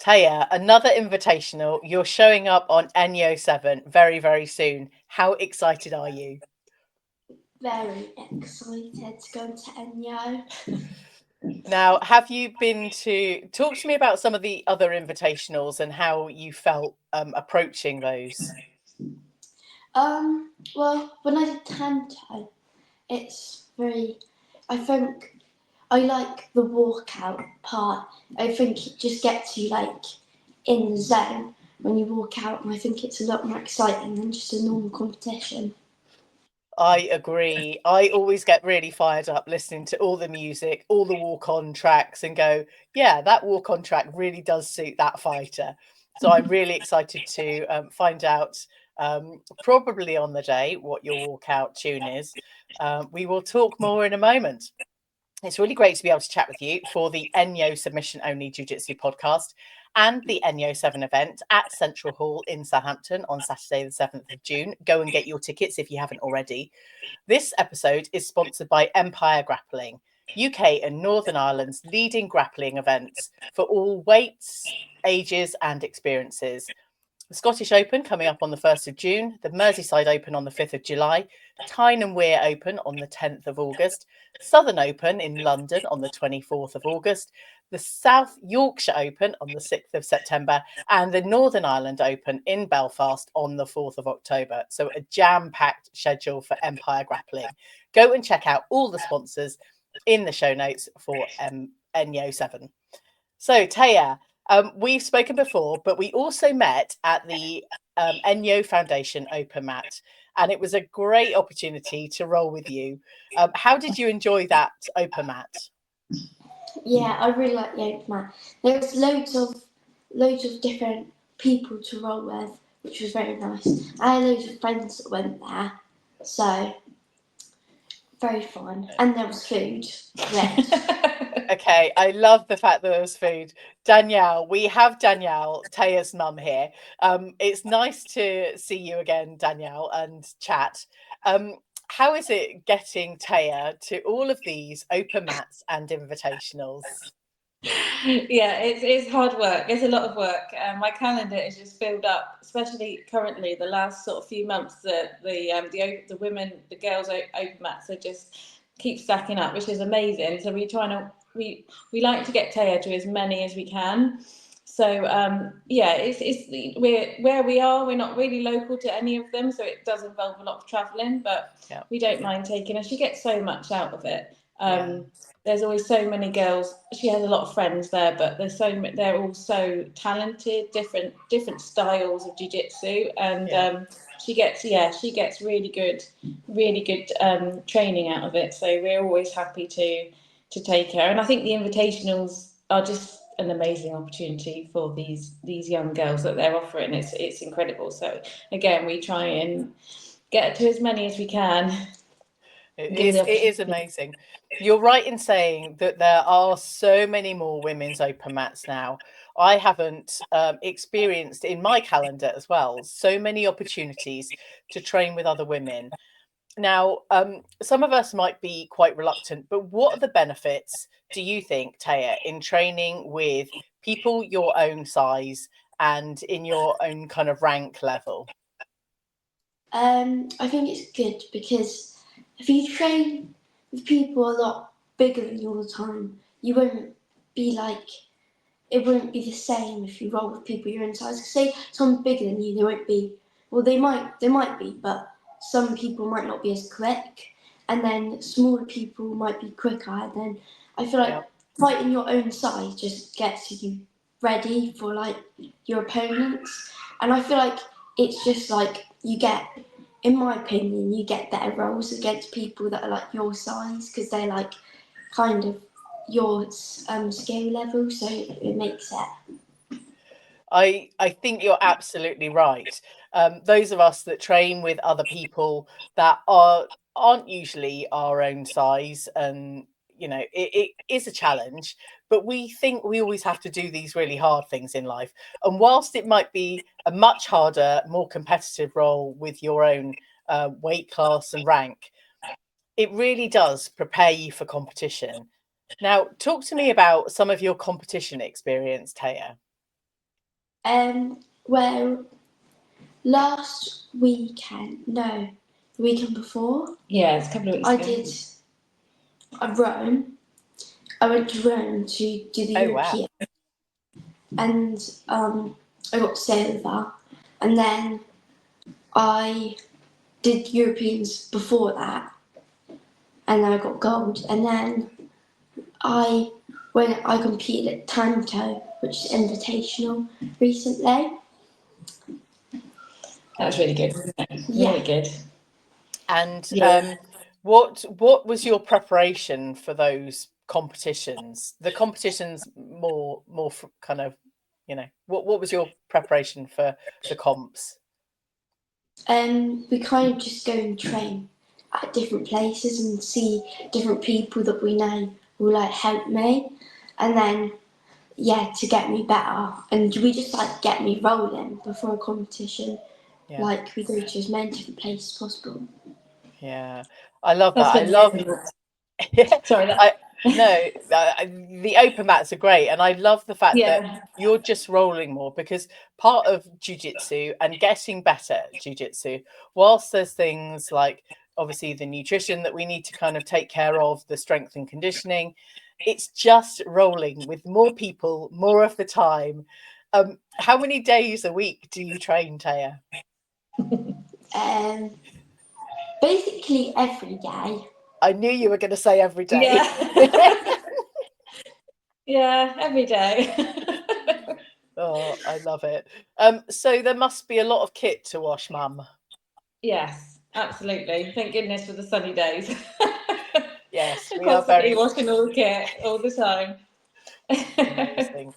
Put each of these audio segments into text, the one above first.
Taya, another invitational. You're showing up on ENYO 7 very, very soon. How excited are you? Very excited to go to ENYO. Now, have you been to talk to me about some of the other invitationals and how you felt approaching those? Well, when I did Tanto, it's very. I think I like the walkout part. I think it just gets you like in the zone when you walk out, and I think it's a lot more exciting than just a normal competition. I agree. I always get really fired up listening to all the music, all the walk on tracks, and go, yeah, that walk on track really does suit that fighter. So I'm really excited to find out, probably on the day, what your walkout tune is. We will talk more in a moment. It's really great to be able to chat with you for the ENYO Submission Only Jiu Jitsu podcast and the ENYO 7 event at Central Hall in Southampton on Saturday, the 7th of June. Go and get your tickets if you haven't already. This episode is sponsored by Empire Grappling, UK and Northern Ireland's leading grappling events for all weights, ages, and experiences. The Scottish Open coming up on the 1st of June, the Merseyside Open on the 5th of July, Tyne and Wear Open on the 10th of August, Southern Open in London on the 24th of August, the South Yorkshire Open on the 6th of September, and the Northern Ireland Open in Belfast on the 4th of October. So a jam-packed schedule for Empire Grappling. Go and check out all the sponsors in the show notes for ENYO 7. So, Taya, we've spoken before, but we also met at the ENYO Foundation Open Mat, and it was a great opportunity to roll with you. How did you enjoy that open mat? Yeah, I really like the open mat. There was loads of different people to roll with, which was very nice. I had loads of friends that went there, so very fun. And there was food. Okay, I love the fact that there was food. Danielle, we have Danielle, Taya's mum here. It's nice to see you again, Danielle, and chat. How is it getting Taya to all of these open mats and invitationals? Yeah, it's hard work. It's a lot of work. My calendar is just filled up, especially currently the last sort of few months. The women, the girls open mats are just keep stacking up, which is amazing. So we like to get Taya to as many as we can. So yeah, it's we're where we are. We're not really local to any of them, so it does involve a lot of travelling, but we don't mind taking her. She gets so much out of it. There's always so many girls. She has a lot of friends there, but they're all so talented, different styles of jiu-jitsu, and she gets really good training out of it. So we're always happy to take her, and I think the invitationals are just an amazing opportunity for these young girls that they're offering. It's incredible. So again, we try and get to as many as we can. It is amazing. You're right in saying that there are so many more women's open mats now. I haven't experienced in my calendar as well so many opportunities to train with other women. Now, some of us might be quite reluctant, but what are the benefits, do you think, Taya, in training with people your own size and in your own kind of rank level? I think it's good because if you train with people a lot bigger than you all the time, you won't be like, it won't be the same if you roll with people your own size. Say someone's bigger than you, they won't be, well, they might be, but some people might not be as quick, and then smaller people might be quicker. And then I feel like fighting your own size just gets you ready for like your opponents, and I feel like it's just like you get, in my opinion, you get better rolls against people that are like your size because they're like kind of your skill level, so it makes it. I think you're absolutely right. Those of us that train with other people that aren't usually our own size, and it is a challenge, but we think we always have to do these really hard things in life. And whilst it might be a much harder, more competitive role with your own weight class and rank, it really does prepare you for competition. Now, talk to me about some of your competition experience, Taya. Well, last weekend, no, the weekend before, Yeah, it's a couple of weeks I ago. did Rome. I went to Rome to do the European, and I got silver, and then I did Europeans before that, and I got gold, and then when I competed at Tanto, which is Invitational, recently. That was really good. Yeah. Really good. And Yeah. what was your preparation for those competitions? The competitions more kind of, what was your preparation for the comps? We kind of just go and train at different places and see different people that we know who like help me, and then to get me better. And we just like get me rolling before a competition. Yeah. Like we go to as many different places as possible. Yeah, I love That's that. I been love. Sorry, that. The open mats are great, and I love the fact that Yeah. you're just rolling more, because part of jiu-jitsu and getting better at jiu-jitsu, whilst there's things like obviously the nutrition that we need to kind of take care of, the strength and conditioning, it's just rolling with more people more of the time. How many days a week do you train, Taya? Basically every day. I knew you were going to say every day. Yeah. Yeah, every day. Oh, I love it. So there must be a lot of kit to wash, Mum. Yes, absolutely. Thank goodness for the sunny days. Yes, we are Constantly very washing all the kit all the time.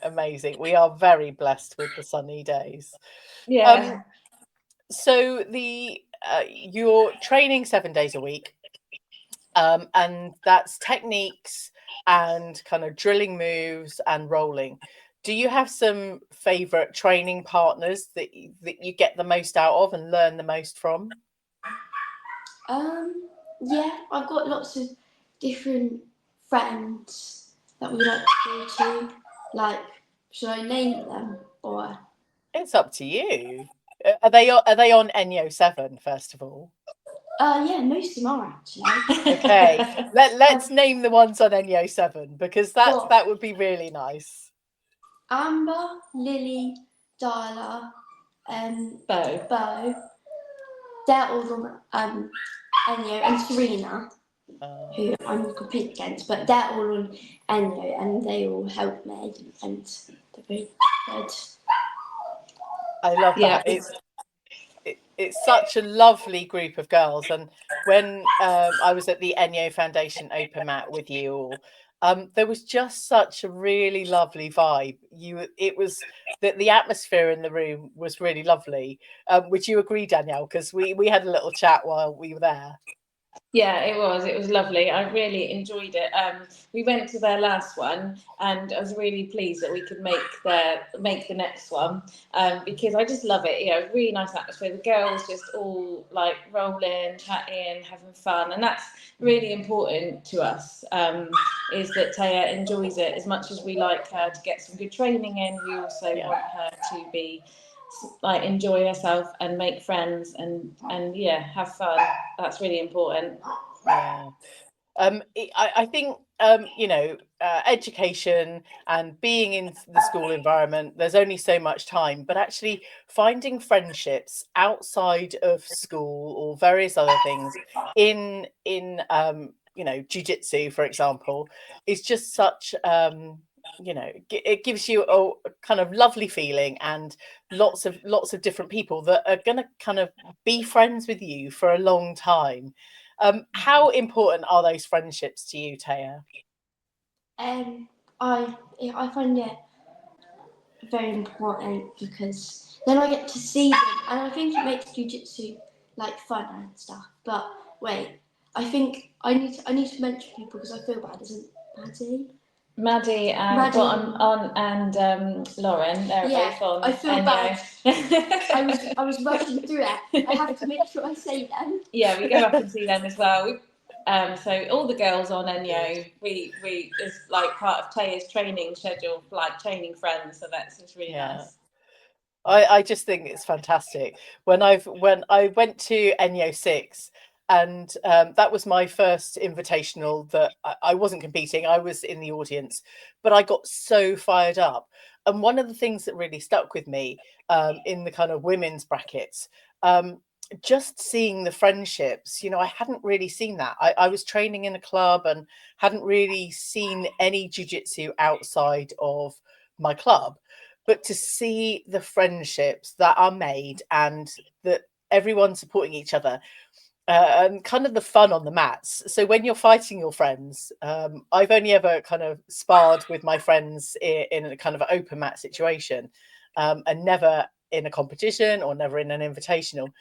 amazing. We are very blessed with the sunny days. Yeah. So you're training 7 days a week, and that's techniques and kind of drilling moves and rolling. Do you have some favorite training partners that you get the most out of and learn the most from? Yeah, I've got lots of different friends that we like to go to. Like, should I name them or? It's up to you. Are they on ENYO 7, first of all? Yeah, most of them are actually. Okay. Let's name the ones on ENYO 7, because Got that would be really nice. Amber, Lily, Darla, Bo. They're all on Enyo, and Serena, who Uh, I'm competing against, but they're all on Enyo, and they all help me, and they're very good. I love Yeah. that. It's such a lovely group of girls. And when I was at the ENYO Foundation Open Mat with you all, there was just such a really lovely vibe. It was that the atmosphere in the room was really lovely. Would you agree, Danielle? Because we had a little chat while we were there. Yeah, it was lovely. I really enjoyed it. We went to their last one, and I was really pleased that we could make the next one, because I just love it. Yeah, really nice atmosphere. The girls just all like rolling, chatting, having fun, and that's really important to us. Is that Taya enjoys it as much as we like her to get some good training in. We also want her to be like enjoy herself and make friends and have fun. That's really important. Yeah. I think education and being in the school environment, there's only so much time, but actually finding friendships outside of school or various other things in jiu-jitsu, for example, is just such it gives you a kind of lovely feeling, and lots of different people that are going to kind of be friends with you for a long time. How important are those friendships to you, Taya? I find it very important because then I get to see them, and I think it makes jiu-jitsu like fun and stuff. But wait, I think I need to mention people because I feel bad, isn't Maddie? Maddie and Maddie. Lauren, they're both on. I feel bad. I was rushing through it. I have to make sure I say them. Yeah, we go up and see them as well. So all the girls on ENYO, we is like part of Taya's training schedule, like training friends. So that's just really nice. I just think it's fantastic. When I went to ENYO 06, and that was my first invitational that I wasn't competing, I was in the audience, but I got so fired up. And one of the things that really stuck with me in the kind of women's brackets, um, just seeing the friendships, I hadn't really seen that. I was training in a club and hadn't really seen any jiu-jitsu outside of my club, but to see the friendships that are made and that everyone's supporting each other, and kind of the fun on the mats. So when you're fighting your friends, I've only ever kind of sparred with my friends in a kind of open mat situation, and never in a competition or never in an invitational.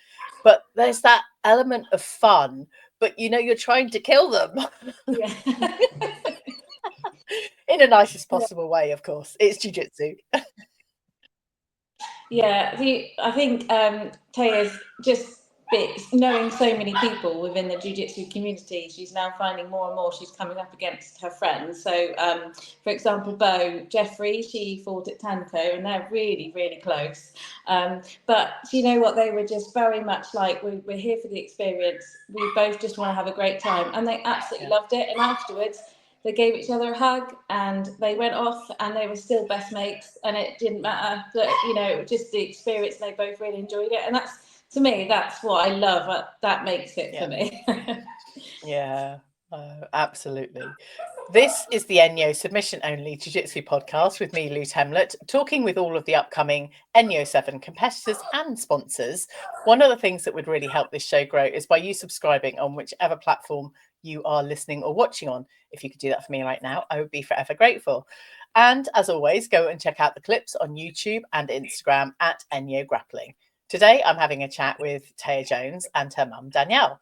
But there's that element of fun, but you're trying to kill them. Yeah. In the nicest possible way, of course. It's jiu-jitsu. Yeah, I think Taya's just knowing so many people within the jiu-jitsu community, she's now finding more and more she's coming up against her friends. So, for example, Bo, Jeffrey, she fought at Tanko, and they're really, really close. But do you know what? They were just very much like, we're here for the experience. We both just want to have a great time. And they absolutely loved it. And afterwards, they gave each other a hug and they went off and they were still best mates, and it didn't matter that, just the experience, they both really enjoyed it. And to me, that's what I love. That makes it for me. Yeah, absolutely. This is the ENYO Submission Only Jiu-Jitsu podcast with me, Lou Temlett, talking with all of the upcoming ENYO 7 competitors and sponsors. One of the things that would really help this show grow is by you subscribing on whichever platform you are listening or watching on. If you could do that for me right now, I would be forever grateful. And as always, go and check out the clips on YouTube and Instagram at ENYO Grappling. Today, I'm having a chat with Taya Jones and her mum, Danielle.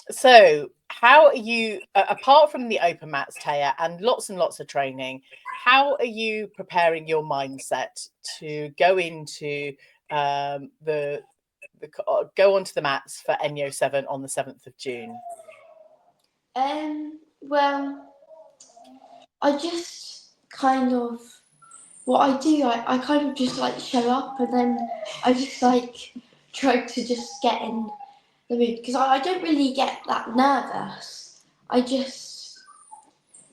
So, how are you, apart from the open mats, Taya, and lots of training, how are you preparing your mindset to go into go onto the mats for ENYO 7 on the 7th of June? Well, I just kind of, what I do, I kind of just like show up, and then I just like try to just get in the mood, because I don't really get that nervous. I just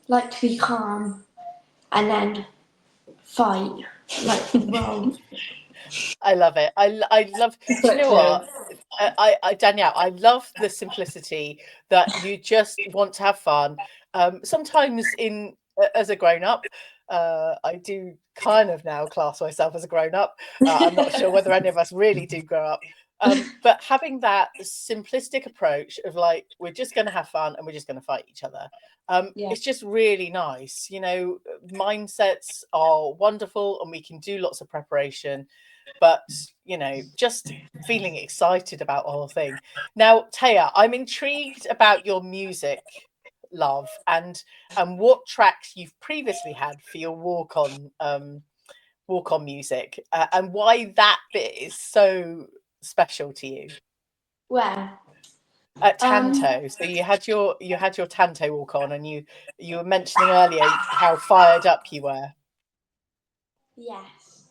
like to be calm and then fight, like roll. I love it. I love. Do you know what? Danielle, I love the simplicity that you just want to have fun. Sometimes as a grown up, I do kind of now class myself as a grown up. I'm not sure whether any of us really do grow up. But having that simplistic approach of like, we're just going to have fun and we're just going to fight each other. It's just really nice. Mindsets are wonderful and we can do lots of preparation, but just feeling excited about the whole thing. Now, Taya, I'm intrigued about your music love and what tracks you've previously had for your walk on music, and why that bit is so special to you. Well, At Tanto, so you had your Tanto walk on, and you were mentioning earlier how fired up you were. yes.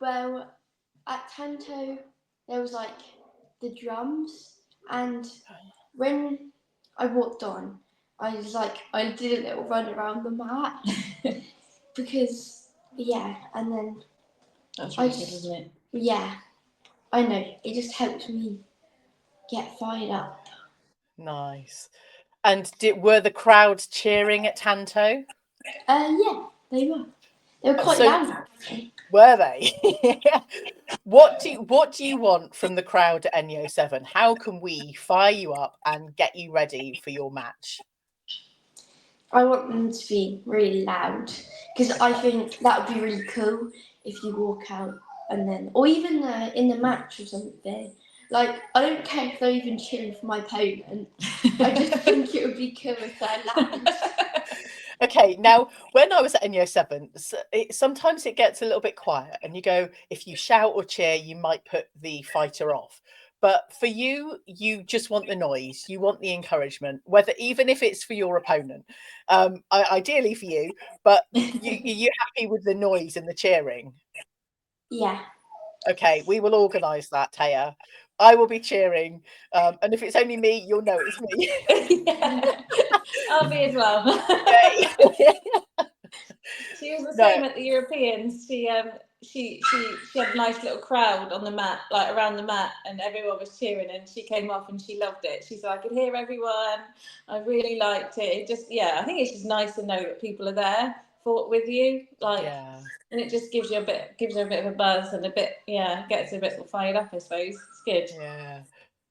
Well, at Tanto, there was like the drums, and when I walked on, I was like, I did a little run around the mat because, and then that's really good, isn't it? Yeah, I know. It just helps me get fired up. Nice. And were the crowds cheering at Tanto? Yeah, they were. They were quite loud. Were they? What do you want from the crowd at ENYO 7? How can we fire you up and get you ready for your match? I want them to be really loud, because I think that would be really cool if you walk out and then, or even in the match or something. Like, I don't care if they're even cheering for my opponent. I just think it would be cool if they're loud. Okay, now when I was at ENYO 7, sometimes it gets a little bit quiet, and you go, if you shout or cheer, you might put the fighter off. But for you, you just want the noise, you want the encouragement, whether even if it's for your opponent, ideally for you. But you're happy with the noise and the cheering. Yeah. Okay, we will organise that, Taya. I will be cheering, and if it's only me, you'll know it's me. Yeah. I'll be as well. She was the No. same at the Europeans. She had a nice little crowd on the mat, like around the mat, and everyone was cheering. And she came off and she loved it. She said, "I could hear everyone. I really liked it. It just, yeah, I think it's just nice to know that people are there with you, like, Yeah. and it just gives her a bit of a buzz and a bit, yeah, gets her a bit fired up. I suppose it's good. Yeah.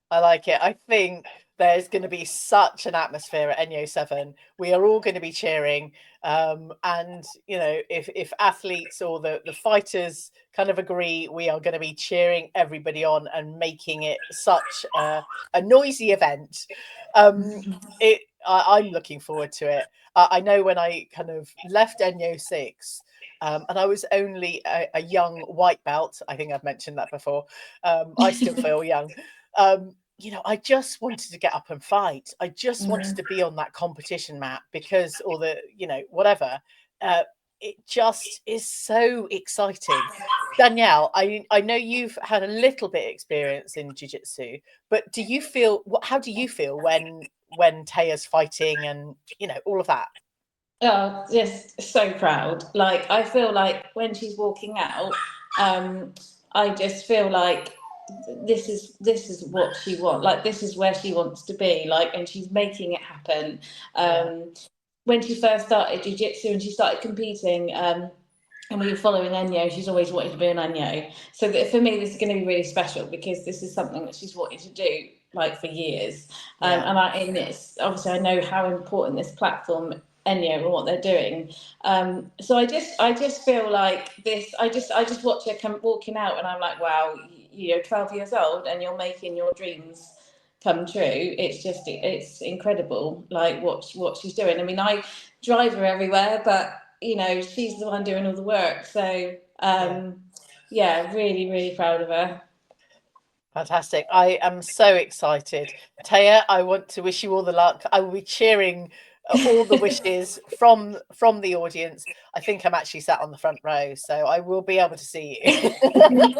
I like it. I think there's going to be such an atmosphere at ENYO 7. We are all going to be cheering. And, you know, if athletes or the fighters kind of agree, we are going to be cheering everybody on and making it such a noisy event. I'm looking forward to it. I know when I kind of left ENYO 6, and I was only a young white belt. I think I've mentioned that before. I still feel young. You know, I just wanted to get up and fight. I just wanted to be on that competition mat because, or the, you know, whatever. It just is so exciting. Danielle, I know you've had a little bit experience in jiu-jitsu, but do you feel, how do you feel when Taya's fighting and, you know, all of that? Oh, just so proud. Like, I feel like when she's walking out, I just feel like this is what she wants. Like, this is where she wants to be. Like, and she's making it happen. Yeah. When she first started jiu-jitsu and she started competing, and we were following ENYO, she's always wanted to be an ENYO. So that for me, this is going to be really special because this is something that she's wanted to do like for years. Yeah. And in this, obviously, I know how important this platform ENYO and what they're doing. So I just feel like this. I just watch her come walking out, and I'm like, wow, you're 12 years old and you're making your dreams come true. It's incredible, like what she's doing. I mean, I drive her everywhere, but you know, she's the one doing all the work. So yeah, really, really proud of her. Fantastic. I am so excited. Taya, I want to wish you all the luck. I will be cheering all the wishes from the audience. I think I'm actually sat on the front row, so I will be able to see you.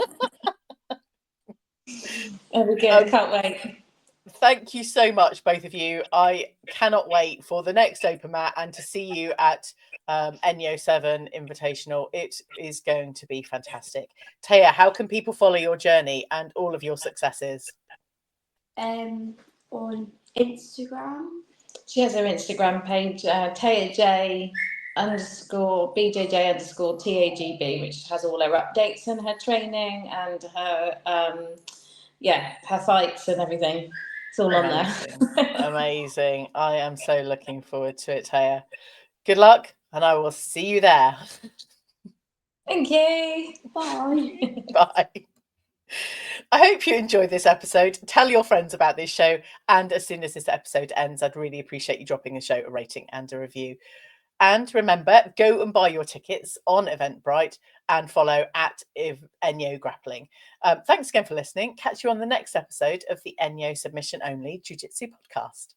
Oh, good. Can't wait. Thank you so much, both of you. I cannot wait for the next open mat and to see you at ENYO 7 Invitational. It is going to be fantastic. Taya, how can people follow your journey and all of your successes? On Instagram. She has her Instagram page, Taya J underscore BJJ underscore TAGB, which has all her updates and her training and her her fights and everything. It's all Amazing. on there. Amazing. I am so looking forward to it, Taya. Good luck, and I will see you there. Thank you. Bye. Bye. I hope you enjoyed this episode. Tell your friends about this show. And as soon as this episode ends, I'd really appreciate you dropping the show a rating and a review. And remember, go and buy your tickets on Eventbrite and follow at ENYO Grappling. Thanks again for listening. Catch you on the next episode of the ENYO Submission Only Jiu Jitsu podcast.